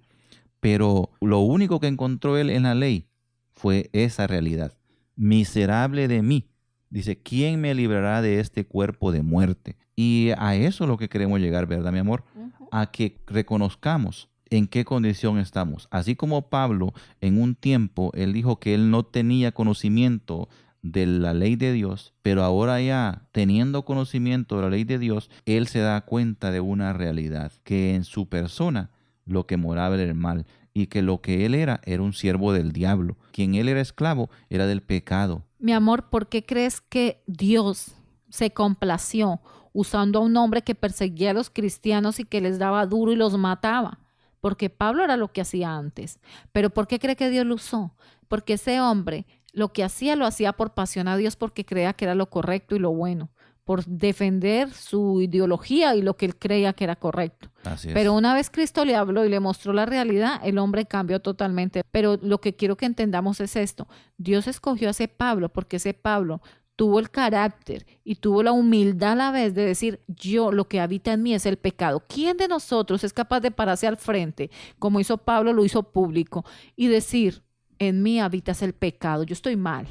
Pero lo único que encontró él en la ley fue esa realidad. Miserable de mí. Dice, ¿quién me librará de este cuerpo de muerte? Y a eso es lo que queremos llegar, ¿verdad, mi amor? A que reconozcamos en qué condición estamos. Así como Pablo, en un tiempo, él dijo que él no tenía conocimiento de la ley de Dios, pero ahora ya teniendo conocimiento de la ley de Dios, él se da cuenta de una realidad, que en su persona lo que moraba era el mal, y que lo que él era un siervo del diablo. Quien él era esclavo era del pecado. Mi amor, ¿por qué crees que Dios se complació usando a un hombre que perseguía a los cristianos y que les daba duro y los mataba? Porque Pablo era lo que hacía antes. ¿Pero por qué cree que Dios lo usó? Porque ese hombre lo que hacía, lo hacía por pasión a Dios, porque creía que era lo correcto y lo bueno, por defender su ideología y lo que él creía que era correcto. Así es. Pero una vez Cristo le habló y le mostró la realidad, el hombre cambió totalmente. Pero lo que quiero que entendamos es esto. Dios escogió a ese Pablo porque ese Pablo tuvo el carácter y tuvo la humildad a la vez de decir, yo, lo que habita en mí es el pecado. ¿Quién de nosotros es capaz de pararse al frente, como hizo Pablo, lo hizo público, y decir, en mí habitas el pecado, yo estoy mal?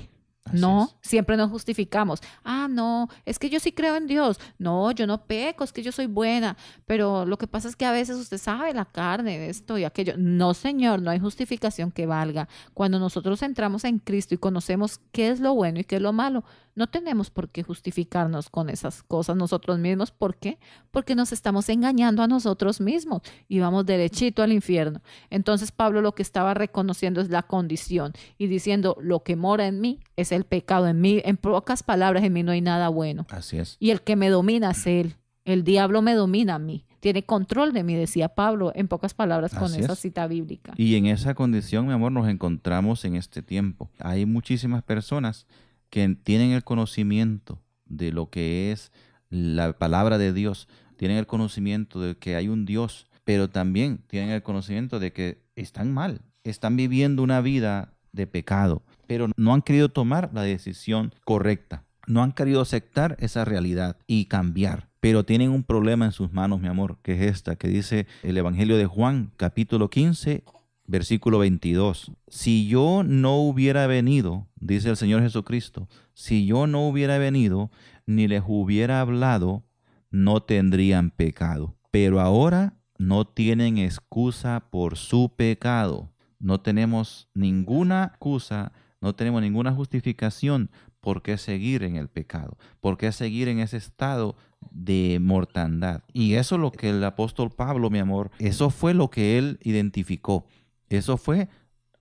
Así No, es. siempre nos justificamos. Ah, no, es que yo sí creo en Dios. No, yo no peco, es que yo soy buena. Pero lo que pasa es que a veces usted sabe la carne, esto y aquello. No, Señor, no hay justificación que valga. Cuando nosotros entramos en Cristo y conocemos qué es lo bueno y qué es lo malo, No tenemos por qué justificarnos con esas cosas nosotros mismos. ¿Por qué? Porque nos estamos engañando a nosotros mismos y vamos derechito al infierno. Entonces Pablo lo que estaba reconociendo es la condición y diciendo, lo que mora en mí es el pecado. En mí, en pocas palabras, en mí no hay nada bueno. Así es. Y el que me domina es él. El diablo me domina a mí. Tiene control de mí, decía Pablo, en pocas palabras, con Así esa es. cita bíblica. Y en esa condición, mi amor, nos encontramos en este tiempo. Hay muchísimas personas que tienen el conocimiento de lo que es la palabra de Dios, tienen el conocimiento de que hay un Dios, pero también tienen el conocimiento de que están mal, están viviendo una vida de pecado, pero no han querido tomar la decisión correcta, no han querido aceptar esa realidad y cambiar. Pero tienen un problema en sus manos, mi amor, que es esta, que dice el Evangelio de Juan, capítulo 15, versículo 22. Si yo no hubiera venido, dice el Señor Jesucristo, si yo no hubiera venido, ni les hubiera hablado, no tendrían pecado. Pero ahora no tienen excusa por su pecado. No tenemos ninguna excusa, no tenemos ninguna justificación por qué seguir en el pecado, por qué seguir en ese estado de mortandad. Y eso es lo que el apóstol Pablo, mi amor, eso fue lo que él identificó. Eso fue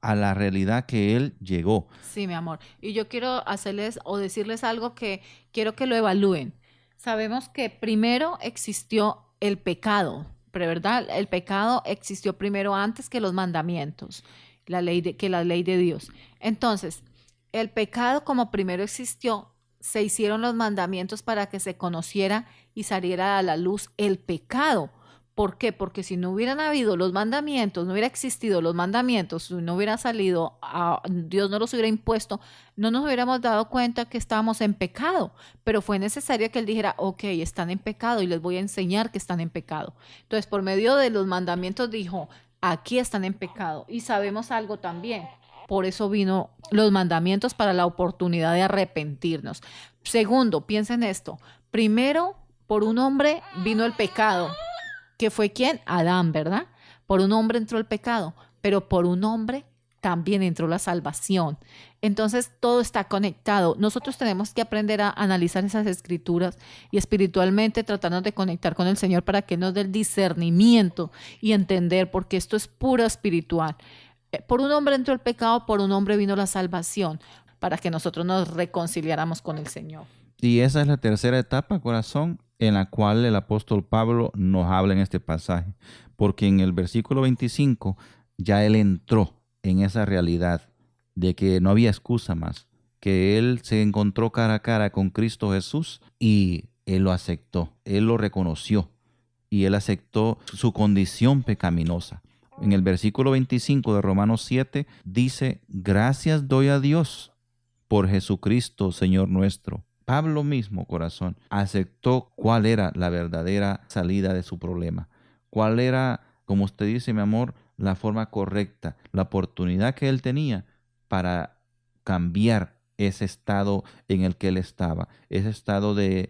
a la realidad que él llegó. Sí, mi amor. Y yo quiero hacerles o decirles algo que quiero que lo evalúen. Sabemos que primero existió el pecado, pero ¿verdad? El pecado existió primero antes que los mandamientos, la ley de Dios. Entonces, el pecado como primero existió, se hicieron los mandamientos para que se conociera y saliera a la luz el pecado. ¿Por qué? Porque si no hubieran habido los mandamientos, no hubiera existido los mandamientos, si no hubiera salido, Dios no los hubiera impuesto, no nos hubiéramos dado cuenta que estábamos en pecado. Pero fue necesario que Él dijera, ok, están en pecado y les voy a enseñar que están en pecado. Entonces, por medio de los mandamientos dijo, aquí están en pecado. Y sabemos algo también. Por eso vino los mandamientos para la oportunidad de arrepentirnos. Segundo, piensen esto. Primero, por un hombre vino el pecado. ¿Que fue quién? Adán, ¿verdad? Por un hombre entró el pecado, pero por un hombre también entró la salvación. Entonces, todo está conectado. Nosotros tenemos que aprender a analizar esas escrituras y espiritualmente tratarnos de conectar con el Señor para que nos dé el discernimiento y entender, porque esto es puro espiritual. Por un hombre entró el pecado, por un hombre vino la salvación, para que nosotros nos reconciliáramos con el Señor. Y esa es la tercera etapa, corazón, en la cual el apóstol Pablo nos habla en este pasaje. Porque en el versículo 25 ya él entró en esa realidad de que no había excusa más, que él se encontró cara a cara con Cristo Jesús y él lo aceptó, él lo reconoció y él aceptó su condición pecaminosa. En el versículo 25 de Romanos 7 dice, gracias doy a Dios por Jesucristo, Señor nuestro. Pablo mismo, corazón, aceptó cuál era la verdadera salida de su problema. Cuál era, como usted dice, mi amor, la forma correcta, la oportunidad que él tenía para cambiar ese estado en el que él estaba, ese estado de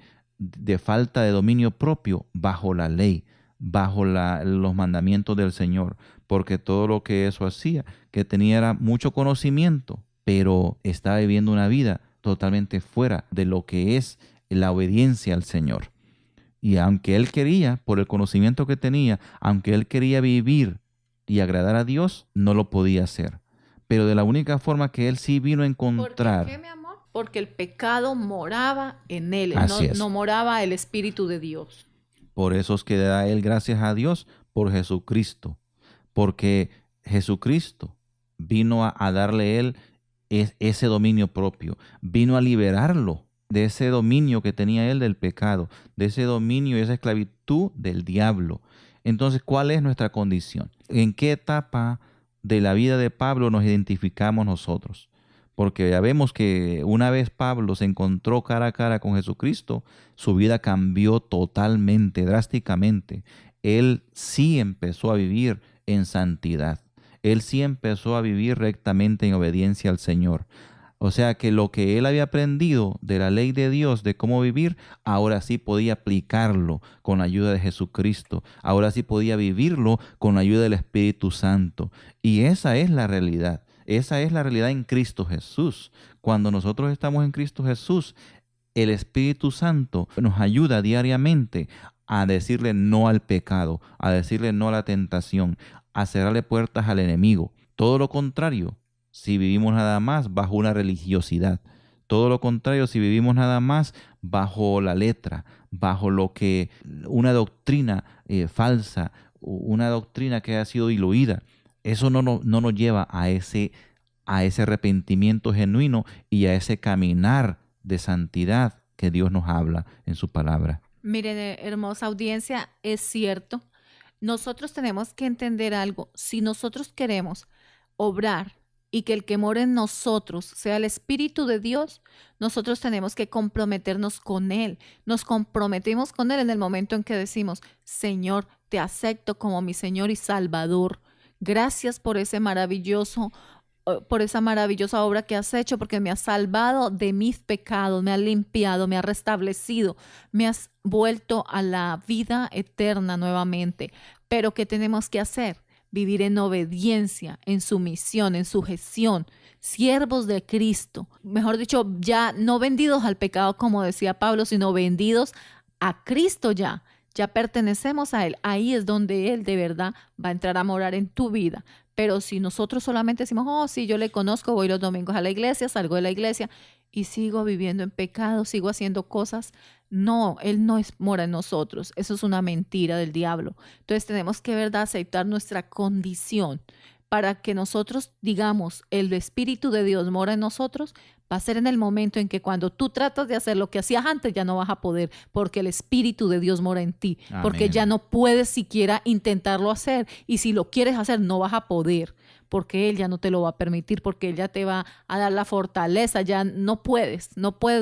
falta de dominio propio bajo la ley, bajo los mandamientos del Señor, porque todo lo que eso hacía, que tenía era mucho conocimiento, pero estaba viviendo una vida totalmente fuera de lo que es la obediencia al Señor. Y aunque él quería, por el conocimiento que tenía, aunque él quería vivir y agradar a Dios, no lo podía hacer. Pero de la única forma que él sí vino a encontrar. ¿Por qué, mi amor? Porque el pecado moraba en él, no moraba el Espíritu de Dios. Por eso es que da él gracias a Dios por Jesucristo. Porque Jesucristo vino a darle él ese dominio propio. Vino a liberarlo de ese dominio que tenía él del pecado, de ese dominio y esa esclavitud del diablo. Entonces, ¿cuál es nuestra condición? ¿En qué etapa de la vida de Pablo nos identificamos nosotros? Porque ya vemos que una vez Pablo se encontró cara a cara con Jesucristo, su vida cambió totalmente, drásticamente. Él sí empezó a vivir en santidad. Él sí empezó a vivir rectamente en obediencia al Señor. O sea que lo que él había aprendido de la ley de Dios, de cómo vivir, ahora sí podía aplicarlo con la ayuda de Jesucristo. Ahora sí podía vivirlo con la ayuda del Espíritu Santo. Y esa es la realidad. Esa es la realidad en Cristo Jesús. Cuando nosotros estamos en Cristo Jesús, el Espíritu Santo nos ayuda diariamente a decirle no al pecado, a decirle no a la tentación, a cerrarle puertas al enemigo. Todo lo contrario, si vivimos nada más bajo una religiosidad. Todo lo contrario, si vivimos nada más bajo la letra, bajo lo que una doctrina falsa, una doctrina que ha sido diluida, eso no nos lleva a ese arrepentimiento genuino y a ese caminar de santidad que Dios nos habla en su palabra. Miren, hermosa audiencia, es cierto. Nosotros tenemos que entender algo. Si nosotros queremos obrar y que el que mora en nosotros sea el Espíritu de Dios, nosotros tenemos que comprometernos con Él. Nos comprometemos con Él en el momento en que decimos, Señor, te acepto como mi Señor y Salvador. Gracias por esa maravillosa obra que has hecho, porque me has salvado de mis pecados, me has limpiado, me has restablecido, me has vuelto a la vida eterna nuevamente. Pero ¿qué tenemos que hacer? Vivir en obediencia, en sumisión, en sujeción, siervos de Cristo. Mejor dicho, ya no vendidos al pecado, como decía Pablo, sino vendidos a Cristo ya. Ya pertenecemos a Él. Ahí es donde Él de verdad va a entrar a morar en tu vida. Pero si nosotros solamente decimos, oh, sí, yo le conozco, voy los domingos a la iglesia, salgo de la iglesia y sigo viviendo en pecado, sigo haciendo cosas, no, Él no mora en nosotros. Eso es una mentira del diablo. Entonces tenemos que, ¿verdad?, aceptar nuestra condición para que nosotros digamos, el Espíritu de Dios mora en nosotros. Va a ser en el momento en que cuando tú tratas de hacer lo que hacías antes, ya no vas a poder, porque el Espíritu de Dios mora en ti. Amén. Porque ya no puedes siquiera intentarlo hacer, y si lo quieres hacer no vas a poder, porque Él ya no te lo va a permitir, porque Él ya te va a dar la fortaleza, ya no puedes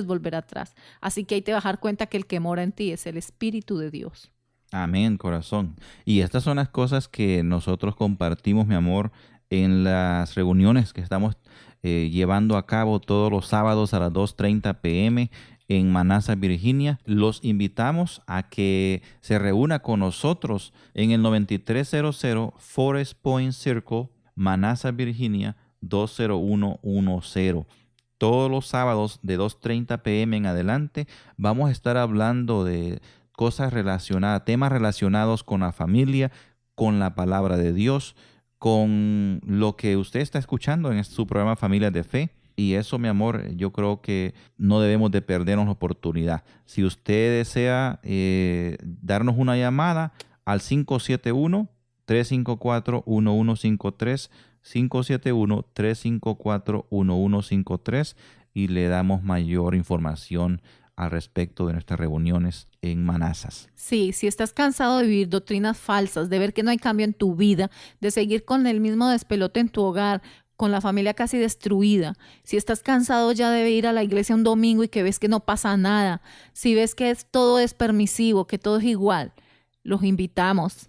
volver atrás. Así que ahí te vas a dar cuenta que el que mora en ti es el Espíritu de Dios. Amén, corazón. Y estas son las cosas que nosotros compartimos, mi amor, en las reuniones que estamos llevando a cabo todos los sábados a las 2:30 p.m. en Manassas, Virginia. Los invitamos a que se reúna con nosotros en el 9300 Forest Point Circle, Manassas, Virginia, 20110. Todos los sábados de 2:30 p.m. en adelante vamos a estar hablando de cosas relacionadas, temas relacionados con la familia, con la palabra de Dios, con lo que usted está escuchando en su programa Familias de Fe. Y eso, mi amor, yo creo que no debemos de perdernos la oportunidad. Si usted desea darnos una llamada al 571-354-1153, 571-354-1153, y le damos mayor información al respecto de nuestras reuniones en Manassas. Sí, si estás cansado de vivir doctrinas falsas, de ver que no hay cambio en tu vida, de seguir con el mismo despelote en tu hogar, con la familia casi destruida, si estás cansado ya de ir a la iglesia un domingo y que ves que no pasa nada, si ves que todo es permisivo, que todo es igual, los invitamos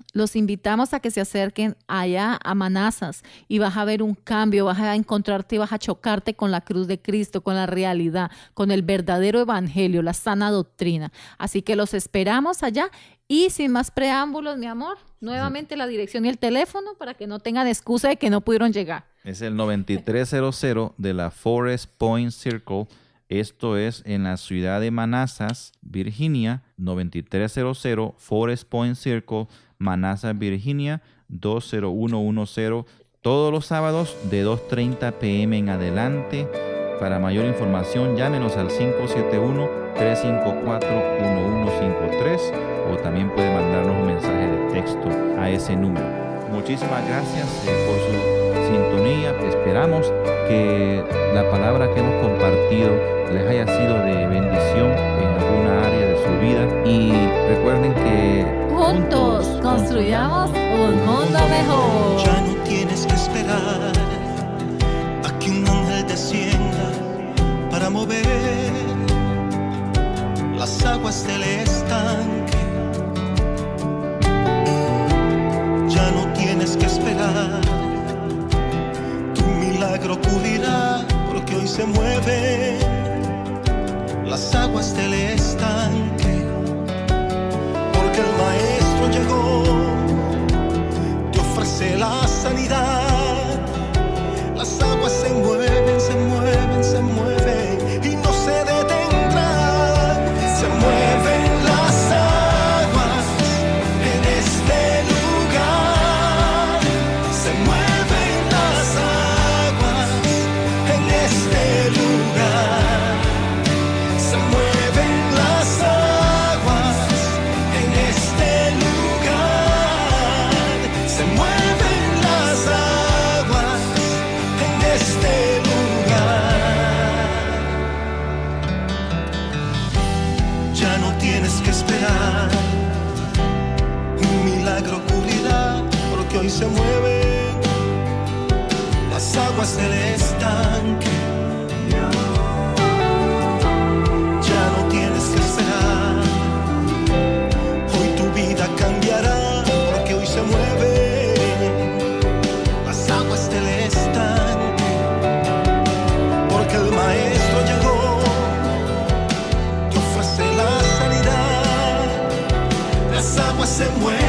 a que se acerquen allá a Manassas, y vas a ver un cambio, vas a encontrarte y vas a chocarte con la cruz de Cristo, con la realidad, con el verdadero evangelio, la sana doctrina. Así que los esperamos allá, y sin más preámbulos, mi amor, nuevamente la dirección y el teléfono para que no tengan excusa de que no pudieron llegar. Es el 9300 de la Forest Point Circle. Esto es en la ciudad de Manassas, Virginia, 9300 Forest Point Circle, Manassas, Virginia, 20110. Todos los sábados de 2:30 p.m. en adelante. Para mayor información, llámenos al 571-354-1153, o también puede mandarnos un mensaje de texto a ese número. Muchísimas gracias por su sintonía. Esperamos que la palabra que hemos compartido les haya sido de bendición en alguna área de su vida, y recuerden que juntos construyamos un mundo mejor. Ya no tienes que esperar a que un ángel descienda para mover las aguas del estanque. Ya no tienes que esperar, tu milagro ocurrirá, porque hoy se mueven las aguas del estanque, porque el Maestro llegó, te ofrece la sanidad. Las aguas se mueven, se mueven, se mueven. hoy se mueven las aguas del estanque. Ya no tienes que esperar, hoy tu vida cambiará, porque hoy se mueven las aguas del estanque, porque el maestro llegó, te ofrece la sanidad. Las aguas se mueven,